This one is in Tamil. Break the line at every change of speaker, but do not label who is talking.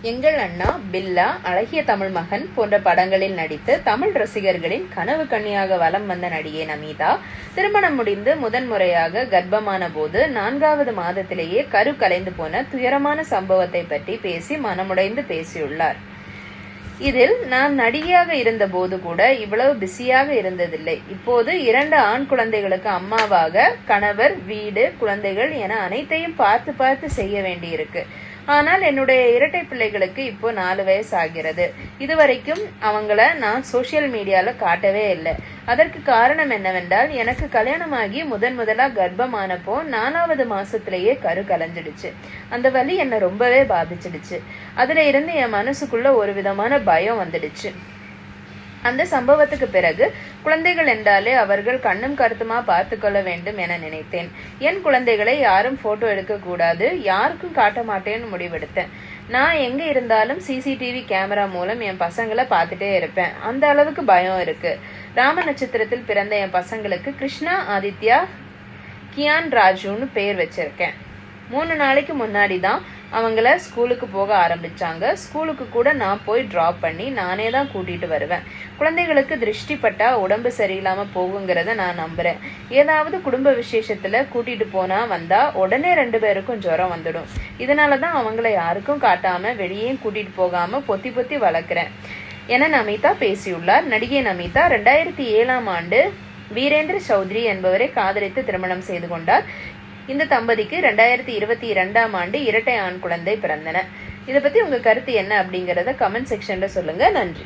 எங்கள் அண்ணா, பில்லா, அழகிய தமிழ் மகன் போன்ற படங்களில் நடித்து தமிழ் ரசிகர்களின் கனவு கன்னியாக வலம் வந்த நடிகை நமீதா திருமணம் முடிந்து முதன்முறையாக கர்ப்பமான போது 4வது மாதத்திலேயே கரு கலைந்து போன துயரமான சம்பவத்தை பற்றி பேசி மனமுடைந்து பேசியுள்ளார். இதில் நான் நடிகையாக இருந்த போது கூட இவ்வளவு பிஸியாக இருந்ததில்லை. இப்போது 2 ஆண் குழந்தைகளுக்கு அம்மாவாக கணவர், வீடு, குழந்தைகள் என அனைத்தையும் பார்த்து பார்த்து செய்ய வேண்டியிருக்கு. ஆனால் என்னுடைய இரட்டை பிள்ளைகளுக்கு இப்போ 4 வயசு ஆகிறது. இதுவரைக்கும் அவங்கள நான் சோசியல் மீடியால காட்டவே இல்லை. அதற்கு காரணம் என்னவென்றால், எனக்கு கல்யாணமாகி முதலா கர்ப்பமானப்போ 4வது மாசத்திலேயே கரு கலைஞ்சிடுச்சு. அந்த வலி என்னை ரொம்பவே பாதிச்சிடுச்சு. அதுல இருந்து என் மனசுக்குள்ள ஒரு விதமான பயம் வந்துடுச்சு. அந்த சம்பவத்துக்கு பிறகு குழந்தைகள் என்றாலே அவர்கள் கண்ணும் கருத்துமா பார்த்து கொள்ள வேண்டும் என நினைத்தேன். என் குழந்தைகளை யாரும் போட்டோ எடுக்க கூடாது, யாருக்கும் காட்ட மாட்டேன்னு முடிவெடுத்தேன். நான் எங்க இருந்தாலும் சிசிடிவி கேமரா மூலம் என் பசங்களை பார்த்துட்டே இருப்பேன். அந்த அளவுக்கு பயம் இருக்கு. ராம நட்சத்திரத்தில் பிறந்த என் பசங்களுக்கு கிருஷ்ணா, ஆதித்யா, கியான் ராஜுன்னு பேர் வச்சிருக்கேன். 3 நாளைக்கு முன்னாடி தான் அவங்கள ஸ்கூலுக்கு போக ஆரம்பிச்சாங்க. ஸ்கூலுக்கு கூட நான் போய் டிராப் பண்ணி நானே தான் கூட்டிட்டு வருவேன். குழந்தைகளுக்கு திருஷ்டி பட்டா உடம்பு சரியில்லாம போகுங்கிறத நான் நம்புறேன். ஏதாவது குடும்ப விசேஷத்துல கூட்டிட்டு போனா வந்தா உடனே 2 பேருக்கும் ஜுரம் வந்துடும். இதனாலதான் அவங்கள யாருக்கும் காட்டாம வெளியே கூட்டிட்டு போகாம பொத்தி பொத்தி வளர்க்கிறேன் என நமீதா பேசியுள்ளார். நடிகை நமீதா 2007ஆம் ஆண்டு வீரேந்திர சௌத்ரி என்பவரை காதலித்து திருமணம் செய்து கொண்டார். இந்த தம்பதிக்கு 2022ஆம் ஆண்டு இரட்டை ஆண் குழந்தை பிறந்தன. இதை பத்தி உங்க கருத்து என்ன அப்படிங்கறத கமெண்ட் செக்ஷன்ல சொல்லுங்க. நன்றி.